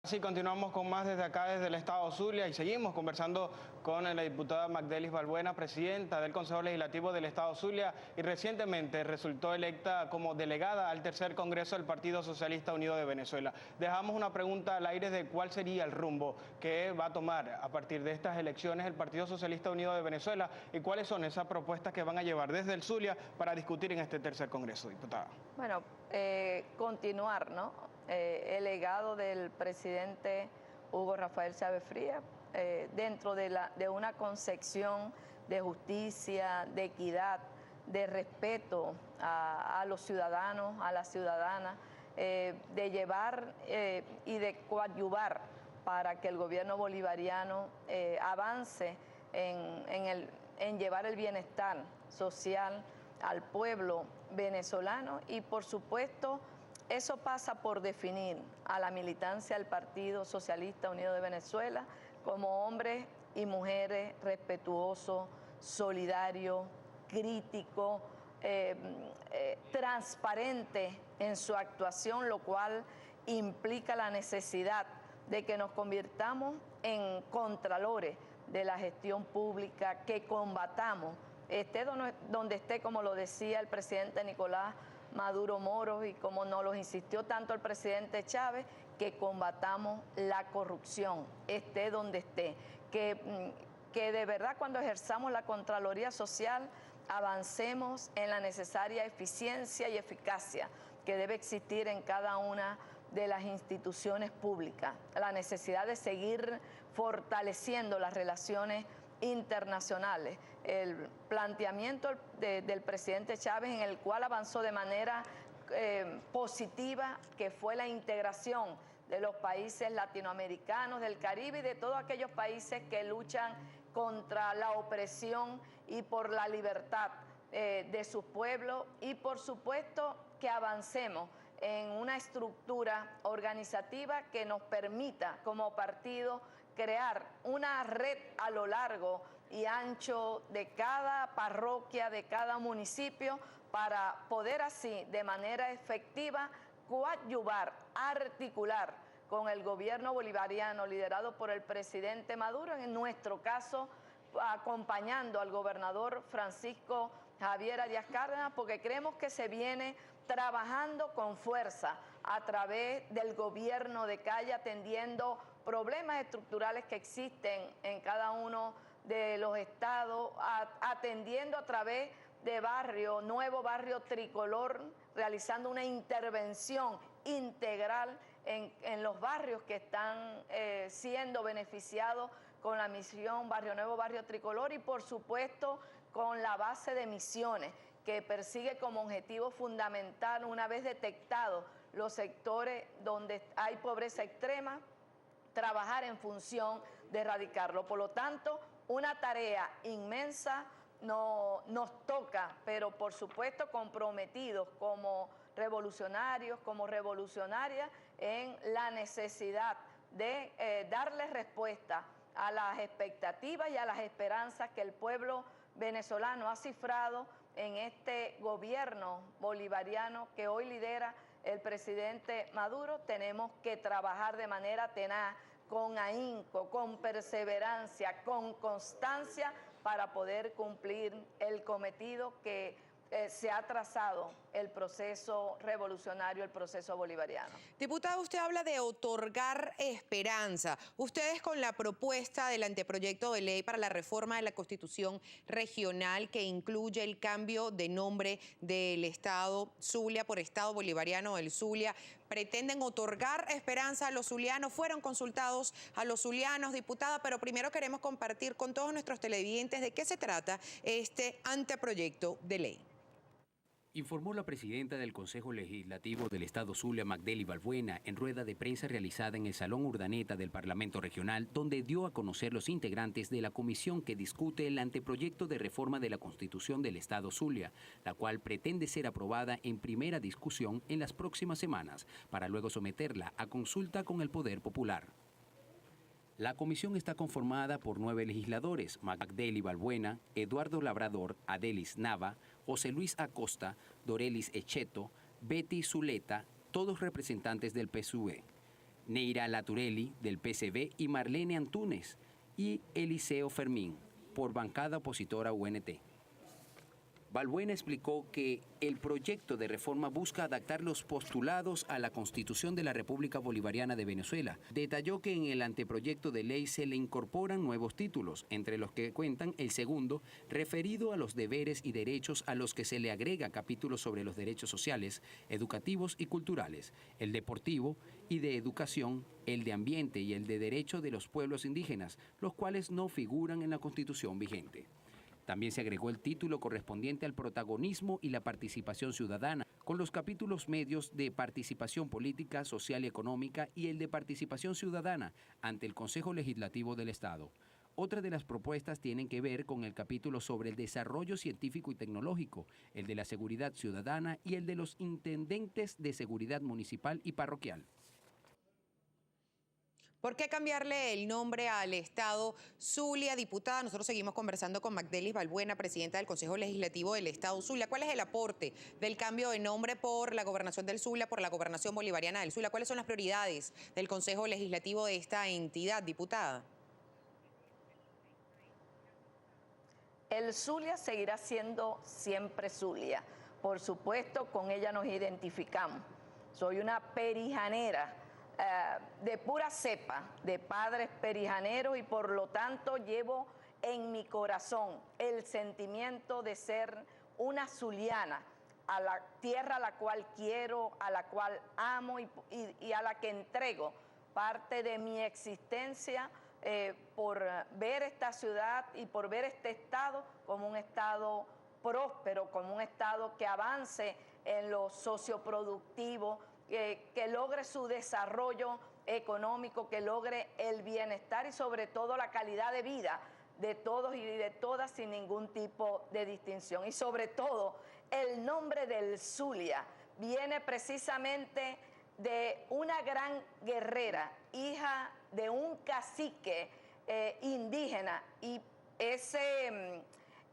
Sí, continuamos con más desde acá, desde el estado Zulia, y seguimos conversando con la diputada Magdelis Balbuena, presidenta del Consejo Legislativo del estado Zulia, y recientemente resultó electa como delegada al tercer Congreso del Partido Socialista Unido de Venezuela. Dejamos una pregunta al aire de cuál sería el rumbo que va a tomar a partir de estas elecciones el Partido Socialista Unido de Venezuela y cuáles son esas propuestas que van a llevar desde el Zulia para discutir en este tercer Congreso, diputada. Bueno, continuar, ¿no? El legado del presidente Hugo Rafael Chávez Frías dentro de una concepción de justicia, de equidad, de respeto a los ciudadanos, a las ciudadanas, de llevar y de coadyuvar para que el gobierno bolivariano avance en llevar el bienestar social al pueblo venezolano y, por supuesto, eso pasa por definir a la militancia del Partido Socialista Unido de Venezuela como hombres y mujeres respetuosos, solidarios, críticos, transparentes en su actuación, lo cual implica la necesidad de que nos convirtamos en contralores de la gestión pública, que combatamos, esté donde esté, como lo decía el presidente Nicolás Maduro Moros y como nos lo insistió tanto el presidente Chávez, que combatamos la corrupción, esté donde esté, que de verdad cuando ejerzamos la Contraloría Social avancemos en la necesaria eficiencia y eficacia que debe existir en cada una de las instituciones públicas, la necesidad de seguir fortaleciendo las relaciones internacionales, el planteamiento del presidente Chávez en el cual avanzó de manera positiva, que fue la integración de los países latinoamericanos, del Caribe y de todos aquellos países que luchan contra la opresión y por la libertad de sus pueblos, y por supuesto que avancemos en una estructura organizativa que nos permita como partido crear una red a lo largo y ancho de cada parroquia, de cada municipio, para poder así de manera efectiva coadyuvar, articular con el gobierno bolivariano liderado por el presidente Maduro, en nuestro caso acompañando al gobernador Francisco Javier Díaz Cárdenas, porque creemos que se viene trabajando con fuerza a través del gobierno de calle, atendiendo problemas estructurales que existen en cada uno de los estados, atendiendo a través de barrio, nuevo barrio tricolor, realizando una intervención integral en los barrios que están siendo beneficiados con la misión Barrio Nuevo, Barrio Tricolor, y por supuesto con la base de misiones que persigue como objetivo fundamental, una vez detectados los sectores donde hay pobreza extrema, trabajar en función de erradicarlo. Por lo tanto, una tarea inmensa nos toca, pero por supuesto comprometidos como revolucionarios, como revolucionarias, en la necesidad de darle respuesta a las expectativas y a las esperanzas que el pueblo venezolano ha cifrado en este gobierno bolivariano que hoy lidera el presidente Maduro. Tenemos que trabajar de manera tenaz, con ahínco, con perseverancia, con constancia, para poder cumplir el cometido que se ha trazado el proceso revolucionario, el proceso bolivariano. Diputada, usted habla de otorgar esperanza. Ustedes, con la propuesta del anteproyecto de ley para la reforma de la Constitución regional que incluye el cambio de nombre del estado Zulia por Estado Bolivariano del Zulia, pretenden otorgar esperanza a los zulianos. Fueron consultados a los zulianos, diputada, pero primero queremos compartir con todos nuestros televidentes de qué se trata este anteproyecto de ley. Informó la presidenta del Consejo Legislativo del Estado Zulia, Magdelis Balbuena, en rueda de prensa realizada en el Salón Urdaneta del Parlamento Regional, donde dio a conocer los integrantes de la comisión que discute el anteproyecto de reforma de la Constitución del Estado Zulia, la cual pretende ser aprobada en primera discusión en las próximas semanas, para luego someterla a consulta con el Poder Popular. La comisión está conformada por 9 legisladores: Magdelis Balbuena, Eduardo Labrador, Adelis Nava, José Luis Acosta, Dorelis Echeto, Betty Zuleta, todos representantes del PSUV. Neira Laturelli, del PCB, y Marlene Antúnez y Eliseo Fermín, por bancada opositora UNT. Balbuena explicó que el proyecto de reforma busca adaptar los postulados a la Constitución de la República Bolivariana de Venezuela. Detalló que en el anteproyecto de ley se le incorporan nuevos títulos, entre los que cuentan el segundo, referido a los deberes y derechos, a los que se le agrega capítulos sobre los derechos sociales, educativos y culturales, el deportivo y de educación, el de ambiente y el de derecho de los pueblos indígenas, los cuales no figuran en la Constitución vigente. También se agregó el título correspondiente al protagonismo y la participación ciudadana, con los capítulos medios de participación política, social y económica y el de participación ciudadana ante el Consejo Legislativo del Estado. Otras de las propuestas tienen que ver con el capítulo sobre el desarrollo científico y tecnológico, el de la seguridad ciudadana y el de los intendentes de seguridad municipal y parroquial. ¿Por qué cambiarle el nombre al Estado Zulia, diputada? Nosotros seguimos conversando con Magdelis Balbuena, presidenta del Consejo Legislativo del Estado Zulia. ¿Cuál es el aporte del cambio de nombre por la gobernación del Zulia, por la gobernación bolivariana del Zulia? ¿Cuáles son las prioridades del Consejo Legislativo de esta entidad, diputada? El Zulia seguirá siendo siempre Zulia. Por supuesto, con ella nos identificamos. Soy una perijanera de pura cepa, de padres perijaneros, y por lo tanto llevo en mi corazón el sentimiento de ser una zuliana, a la tierra a la cual quiero, a la cual amo y a la que entrego parte de mi existencia por ver esta ciudad y por ver este estado como un estado próspero, como un estado que avance en lo socioproductivo, que logre su desarrollo económico, que logre el bienestar y sobre todo la calidad de vida de todos y de todas sin ningún tipo de distinción. Y sobre todo, el nombre del Zulia viene precisamente de una gran guerrera, hija de un cacique indígena, y ese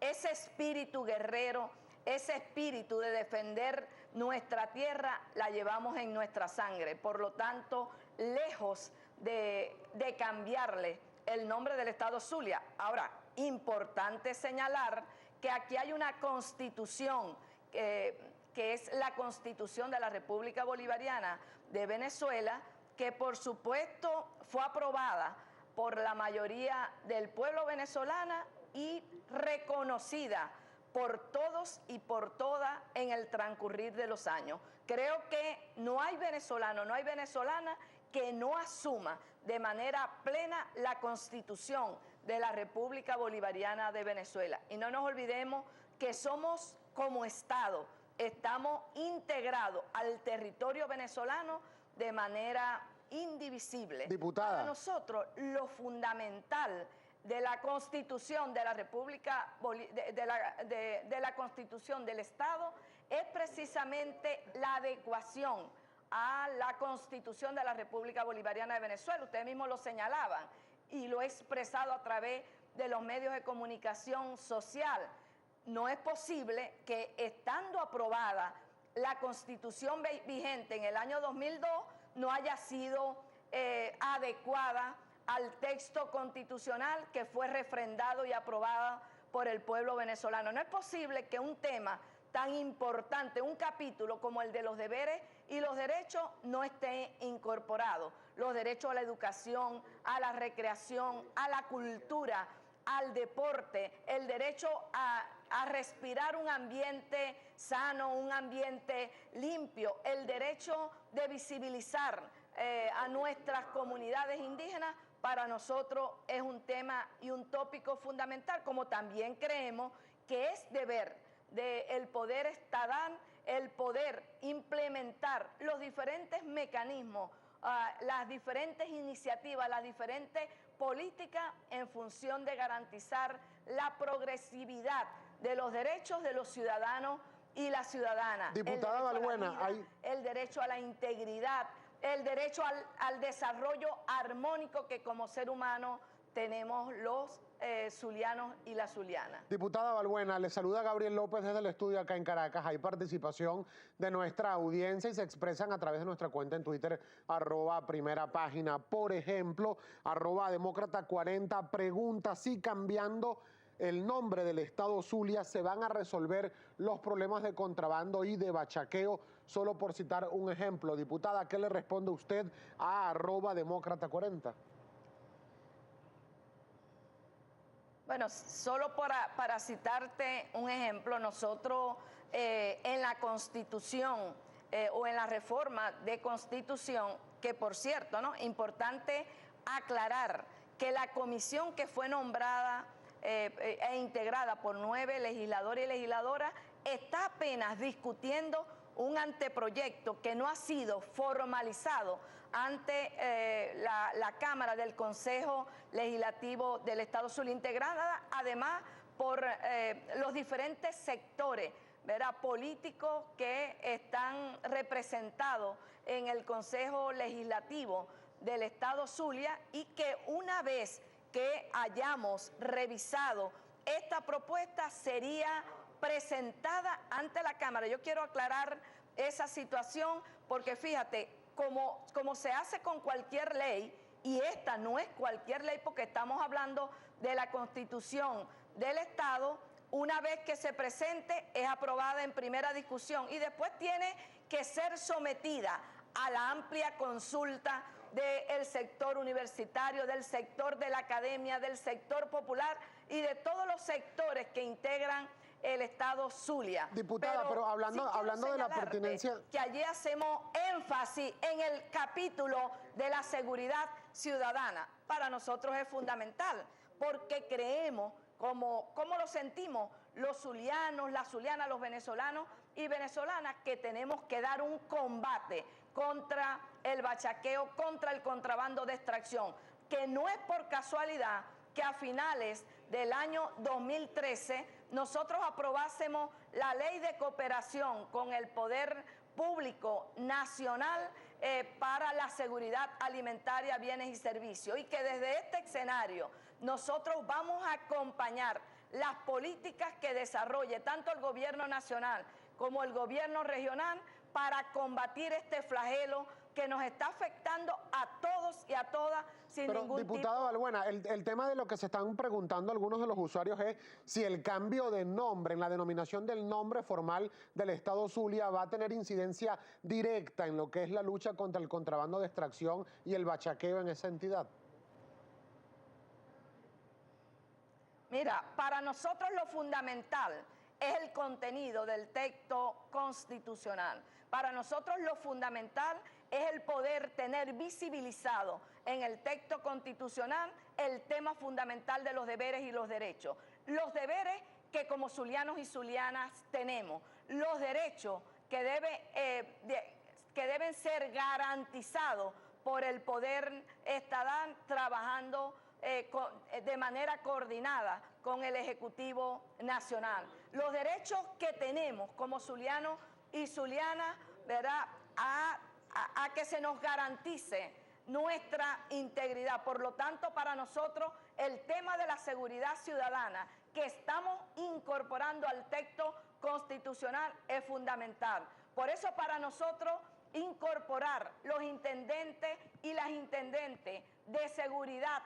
espíritu guerrero, ese espíritu de defender nuestra tierra, la llevamos en nuestra sangre. Por lo tanto, lejos de cambiarle el nombre del Estado Zulia. Ahora, importante señalar que aquí hay una constitución que es la Constitución de la República Bolivariana de Venezuela, que por supuesto fue aprobada por la mayoría del pueblo venezolano y reconocida por todos y por todas en el transcurrir de los años. Creo que no hay venezolano, no hay venezolana que no asuma de manera plena la Constitución de la República Bolivariana de Venezuela. Y no nos olvidemos que somos como Estado, estamos integrados al territorio venezolano de manera indivisible. Diputada. Para nosotros, lo fundamental de la Constitución de la República, de la Constitución del Estado, es precisamente la adecuación a la Constitución de la República Bolivariana de Venezuela. Ustedes mismos lo señalaban y lo he expresado a través de los medios de comunicación social. No es posible que, estando aprobada la Constitución vigente en el año 2002, no haya sido adecuada al texto constitucional que fue refrendado y aprobado por el pueblo venezolano. No es posible que un tema tan importante, un capítulo como el de los deberes y los derechos, no esté incorporado. Los derechos a la educación, a la recreación, a la cultura, al deporte, el derecho a respirar un ambiente sano, un ambiente limpio, el derecho de visibilizar a nuestras comunidades indígenas, para nosotros es un tema y un tópico fundamental, como también creemos que es deber del poder estatal el poder implementar los diferentes mecanismos, las diferentes iniciativas, las diferentes políticas en función de garantizar la progresividad de los derechos de los ciudadanos y las ciudadanas. Diputada Balbuena, el derecho a la integridad, el derecho al desarrollo armónico que como ser humano tenemos los zulianos y las zulianas. Diputada Balbuena, le saluda Gabriel López desde el estudio acá en Caracas. Hay participación de nuestra audiencia y se expresan a través de nuestra cuenta en Twitter, @primerapágina. Por ejemplo, @demócrata40 pregunta si cambiando el nombre del estado Zulia se van a resolver los problemas de contrabando y de bachaqueo, solo por citar un ejemplo. Diputada, ¿qué le responde usted a @demócrata40? Bueno, solo para citarte un ejemplo, nosotros en la Constitución o en la reforma de Constitución, que por cierto, ¿no? Importante aclarar que la comisión que fue nombrada e integrada por 9 legisladores y legisladoras está apenas discutiendo un anteproyecto que no ha sido formalizado ante la Cámara del Consejo Legislativo del Estado Zulia, integrada además por los diferentes sectores, ¿verdad?, políticos que están representados en el Consejo Legislativo del Estado Zulia, y que una vez que hayamos revisado esta propuesta sería presentada ante la Cámara. Yo quiero aclarar esa situación porque fíjate, como se hace con cualquier ley, y esta no es cualquier ley porque estamos hablando de la Constitución del Estado, una vez que se presente es aprobada en primera discusión y después tiene que ser sometida a la amplia consulta del sector universitario, del sector de la academia, del sector popular y de todos los sectores que integran el Estado Zulia. Diputada, pero hablando de la pertinencia, que allí hacemos énfasis en el capítulo de la seguridad ciudadana. Para nosotros es fundamental, porque creemos, como lo sentimos los zulianos, las zulianas, los venezolanos y venezolanas, que tenemos que dar un combate contra el bachaqueo, contra el contrabando de extracción, que no es por casualidad que a finales del año 2013 nosotros aprobásemos la ley de cooperación con el Poder Público Nacional para la seguridad alimentaria, bienes y servicios, y que desde este escenario nosotros vamos a acompañar las políticas que desarrolle tanto el gobierno nacional como el gobierno regional para combatir este flagelo que nos está afectando a todos y a todas sin ningún tipo. Diputada Balbuena, el tema de lo que se están preguntando algunos de los usuarios es si el cambio de nombre, en la denominación del nombre formal del Estado Zulia, va a tener incidencia directa en lo que es la lucha contra el contrabando de extracción y el bachaqueo en esa entidad. Mira, para nosotros lo fundamental es el contenido del texto constitucional. Para nosotros lo fundamental es el poder tener visibilizado en el texto constitucional el tema fundamental de los deberes y los derechos. Los deberes que como zulianos y zulianas tenemos, los derechos que deben ser garantizados por el poder estatal trabajando de manera coordinada con el Ejecutivo Nacional. Los derechos que tenemos como zulianos y zulianas, ¿verdad?, a que se nos garantice nuestra integridad. Por lo tanto, para nosotros el tema de la seguridad ciudadana que estamos incorporando al texto constitucional es fundamental. Por eso para nosotros incorporar los intendentes y las intendentes de seguridad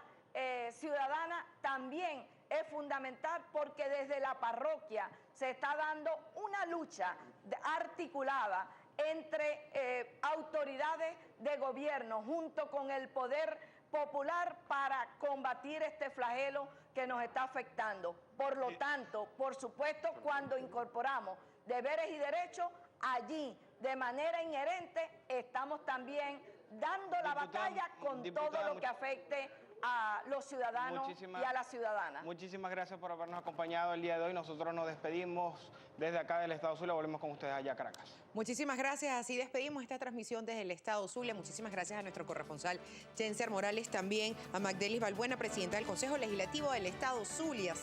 ciudadana también es fundamental, porque desde la parroquia se está dando una lucha articulada entre autoridades de gobierno junto con el poder popular para combatir este flagelo que nos está afectando. Por lo tanto, por supuesto, cuando incorporamos deberes y derechos, allí de manera inherente estamos también dando la batalla con todo lo que afecte a los ciudadanos y a las ciudadanas. Muchísimas gracias por habernos acompañado el día de hoy. Nosotros nos despedimos desde acá del Estado Zulia. Volvemos con ustedes allá a Caracas. Muchísimas gracias. Así despedimos esta transmisión desde el Estado Zulia. Muchísimas gracias a nuestro corresponsal Jenser Morales, también a Magdelis Balbuena, presidenta del Consejo Legislativo del Estado Zulia.